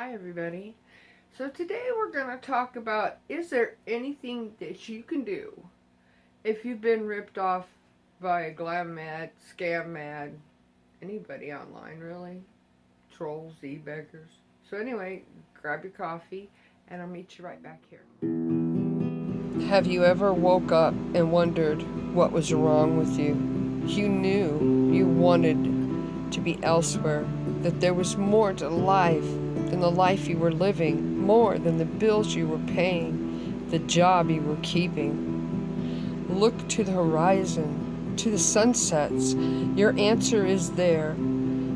Hi everybody. So today we're going to talk about, is there anything that you can do if you've been ripped off by a GlamMad, ScamMad, anybody online really, trolls, e-beggars. So anyway, grab your coffee and I'll meet you right back here. Have you ever woke up and wondered what was wrong with you? You knew you wanted to be elsewhere, that there was more to life than the life you were living, more than the bills you were paying, the job you were keeping. Look to the horizon, to the sunsets. Your answer is there.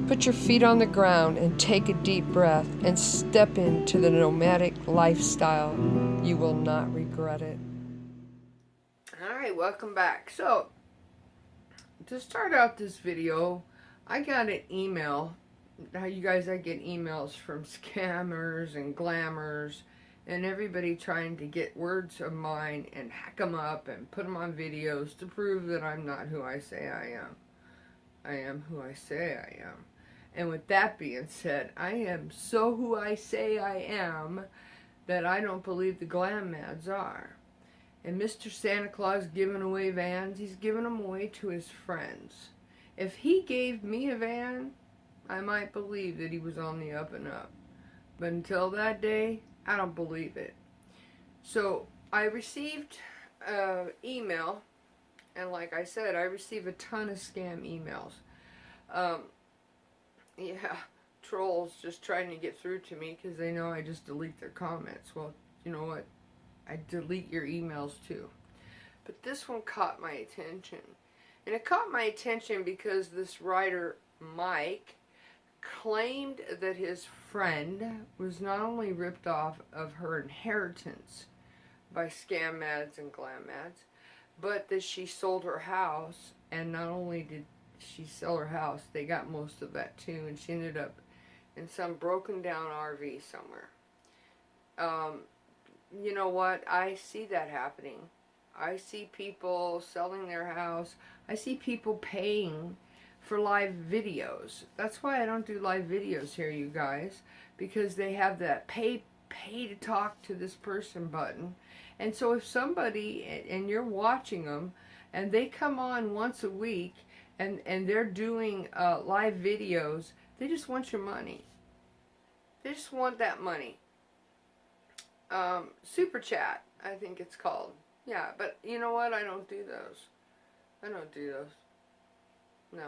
Put your feet on the ground and take a deep breath and step into the nomadic lifestyle. You will not regret it. Alright, welcome back. So, to start out this video, I got an email. Now you guys, I get emails from scammers and glamours and everybody trying to get words of mine and hack them up and put them on videos to prove that I'm not who I say I am. I am who I say I am. And with that being said, I am so who I say I am that I don't believe the GlamMads are. And Mr. Santa Claus giving away vans, he's giving them away to his friends. If he gave me a van, I might believe that he was on the up and up. But until that day, I don't believe it. So I received an email, and like I said, I receive a ton of scam emails. Yeah, trolls just trying to get through to me because they know I just delete their comments. Well, you know what? I delete your emails too. But this one caught my attention. And it caught my attention because this writer, Mike, claimed that his friend was not only ripped off of her inheritance by ScamMads and GlamMads, but that she sold her house, and not only did she sell her house, they got most of that too, and she ended up in some broken down RV somewhere. You know what? I see that happening. I see people selling their house. I see people paying for live videos. That's why I don't do live videos here, you guys, because they have that pay to talk to this person button. And so if somebody, and you're watching them, and they come on once a week, and they're doing live videos, they just want your money. They just want that money. Super chat, I think it's called. Yeah, but you know what? I don't do those. I don't do those. No.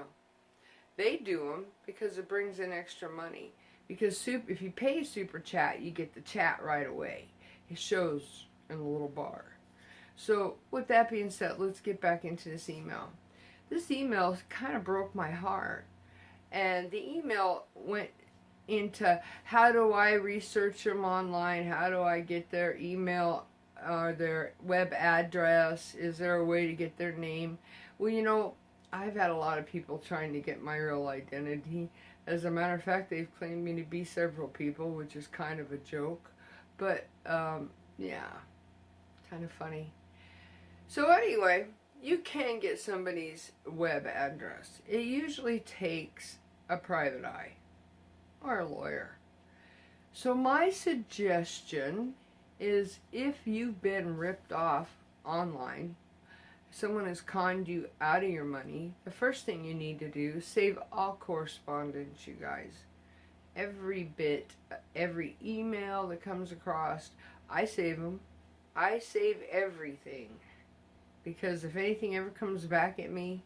They do them because it brings in extra money. Because if you pay a super chat, you get the chat right away. It shows in the little bar. So, with that being said, let's get back into this email. This email kind of broke my heart. And the email went into, how do I research them online? How do I get their email or their web address? Is there a way to get their name? Well, you know, I've had a lot of people trying to get my real identity. As a matter of fact, they've claimed me to be several people, which is kind of a joke. But, yeah, kind of funny. So anyway, you can get somebody's web address. It usually takes a private eye or a lawyer. So my suggestion is, if you've been ripped off online, someone has conned you out of your money, the first thing you need to do is save all correspondence, you guys. Every bit, every email that comes across, I save them. I save everything. Because if anything ever comes back at me,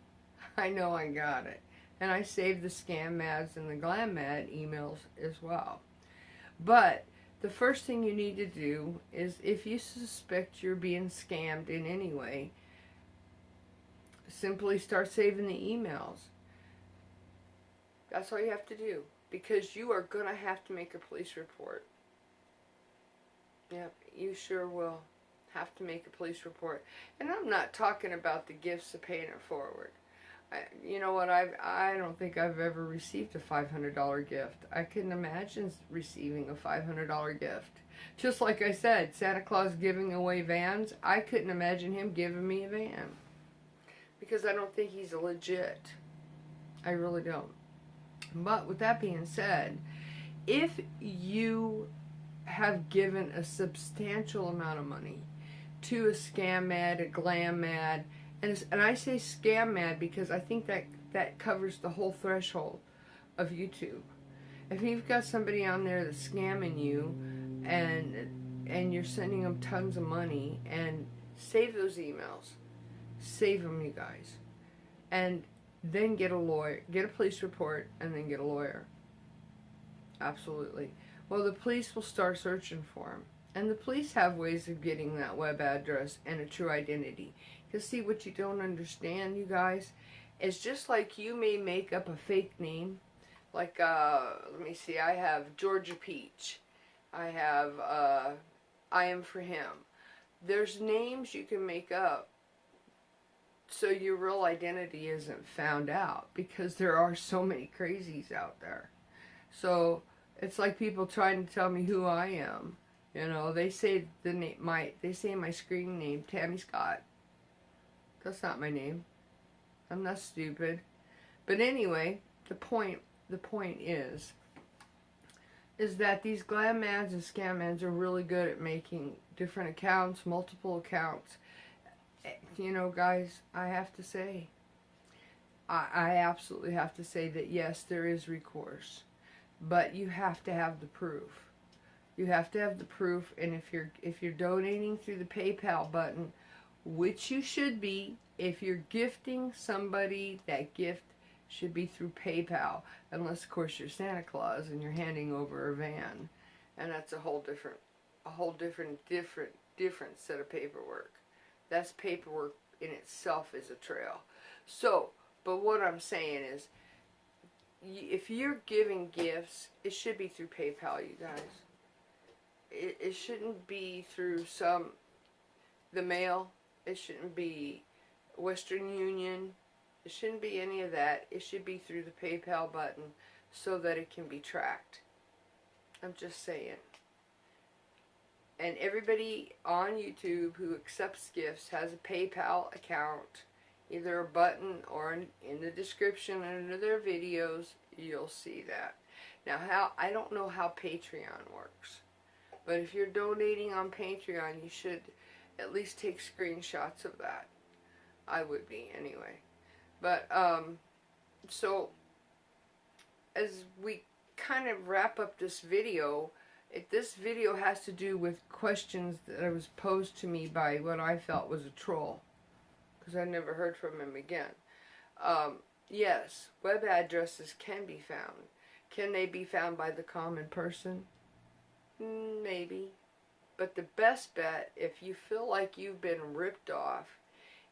I know I got it. And I save the ScamMads and the GlamMad emails as well. But the first thing you need to do is, if you suspect you're being scammed in any way, simply start saving the emails. That's all you have to do. Because you are going to have to make a police report. Yep, you sure will have to make a police report. And I'm not talking about the gifts of paying it forward. You know what, I don't think I've ever received a $500 gift. I couldn't imagine receiving a $500 gift. Just like I said, Santa Claus giving away vans, I couldn't imagine him giving me a van. Because I don't think he's legit. I really don't. But with that being said, if you have given a substantial amount of money to a ScamMad, a GlamMad, and I say ScamMad because I think that covers the whole threshold of YouTube. If you've got somebody on there that's scamming you, and you're sending them tons of money, and save those emails, save them, you guys, and then get a lawyer, get a police report, and then get a lawyer. Absolutely. Well, the police will start searching for them. And the police have ways of getting that web address and a true identity. Because see, what you don't understand, you guys, is just like you may make up a fake name. Like, let me see, I have Georgia Peach. I have, I Am For Him. There's names you can make up so your real identity isn't found out. Because there are so many crazies out there. So, it's like people trying to tell me who I am. You know, they say they say my screen name, Tami Scott. That's not my name. I'm not stupid. But anyway, the point is that these GlamMads and ScamMads are really good at making different accounts, multiple accounts. You know, guys, I have to say, I absolutely have to say that yes, there is recourse. But you have to have the proof. You have to have the proof, and if you're donating through the PayPal button, which you should be, if you're gifting somebody, that gift should be through PayPal, unless of course you're Santa Claus and you're handing over a van, and that's a whole different set of paperwork. That's paperwork in itself is a trail. So, but what I'm saying is, if you're giving gifts, it should be through PayPal, you guys. It shouldn't be through the mail. It shouldn't be Western Union. It shouldn't be any of that. It should be through the PayPal button so that it can be tracked. I'm just saying. And everybody on YouTube who accepts gifts has a PayPal account. Either a button or in the description under their videos, you'll see that. Now, I don't know how Patreon works. But if you're donating on Patreon, you should at least take screenshots of that. I would be, anyway. But, so, as we kind of wrap up this video, this video has to do with questions that was posed to me by what I felt was a troll. Because I never heard from him again. Yes, web addresses can be found. Can they be found by the common person? Maybe. But the best bet, if you feel like you've been ripped off,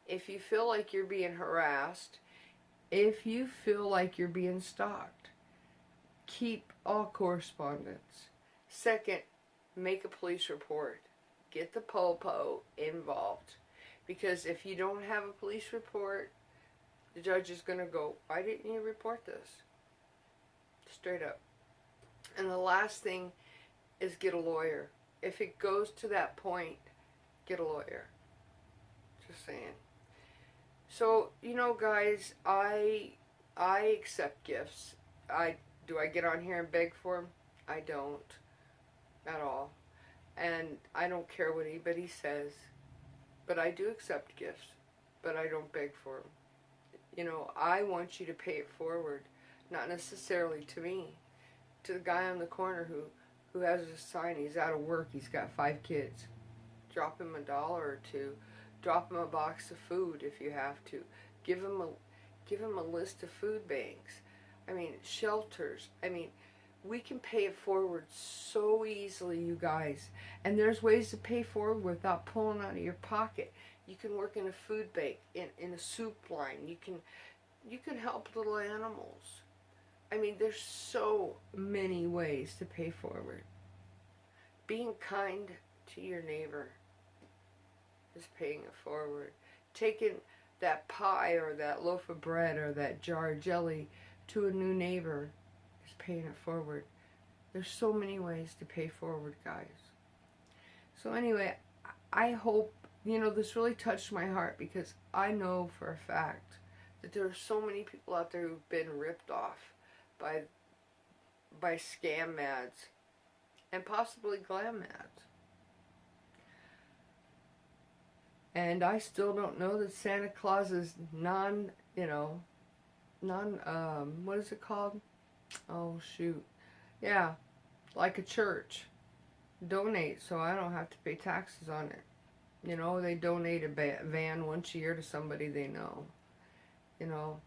if you feel like you're being harassed, if you feel like you're being stalked, keep all correspondence. Second, make a police report. Get the po-po involved. Because if you don't have a police report, the judge is going to go, why didn't you report this? Straight up. And the last thing is get a lawyer. If it goes to that point, get a lawyer. Just saying. So, you know, guys, I accept gifts. Do I get on here and beg for them? I don't. At all. And I don't care what anybody says. But I do accept gifts. But I don't beg for them. You know, I want you to pay it forward. Not necessarily to me. To the guy on the corner who has a sign, he's out of work, he's got 5 kids. Drop him $1 or $2. Drop him a box of food if you have to. Give him a list of food banks. I mean, shelters. I mean, we can pay it forward so easily, you guys. And there's ways to pay forward without pulling out of your pocket. You can work in a food bank, in a soup line. You can help little animals. I mean, there's so many ways to pay forward. Being kind to your neighbor is paying it forward. Taking that pie or that loaf of bread or that jar of jelly to a new neighbor is paying it forward. There's so many ways to pay forward, guys. So anyway, I hope, you know, this really touched my heart because I know for a fact that there are so many people out there who've been ripped off by ScamMads and possibly GlamMads. And I still don't know that Santa Claus is what is it called? Oh, shoot. Yeah, like a church. Donate so I don't have to pay taxes on it. You know, they donate a van once a year to somebody they know. You know,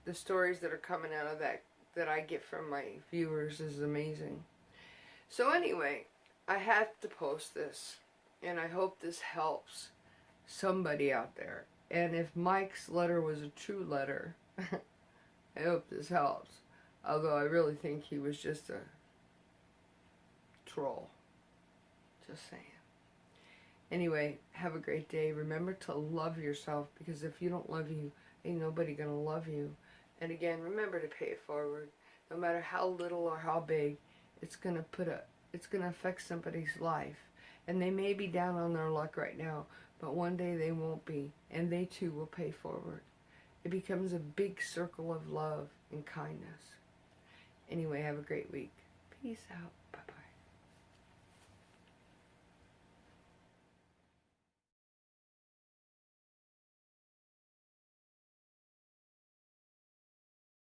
the stories that are coming out of that I get from my viewers is amazing. So anyway, I had to post this, and I hope this helps somebody out there. And if Mike's letter was a true letter, I hope this helps. Although I really think he was just a troll. Just saying. Anyway, have a great day. Remember to love yourself, because if you don't love you, ain't nobody gonna love you. And again, remember to pay it forward. No matter how little or how big, it's gonna affect somebody's life. And they may be down on their luck right now, but one day they won't be, and they too will pay forward. It becomes a big circle of love and kindness. Anyway, have a great week. Peace out. Bye-bye.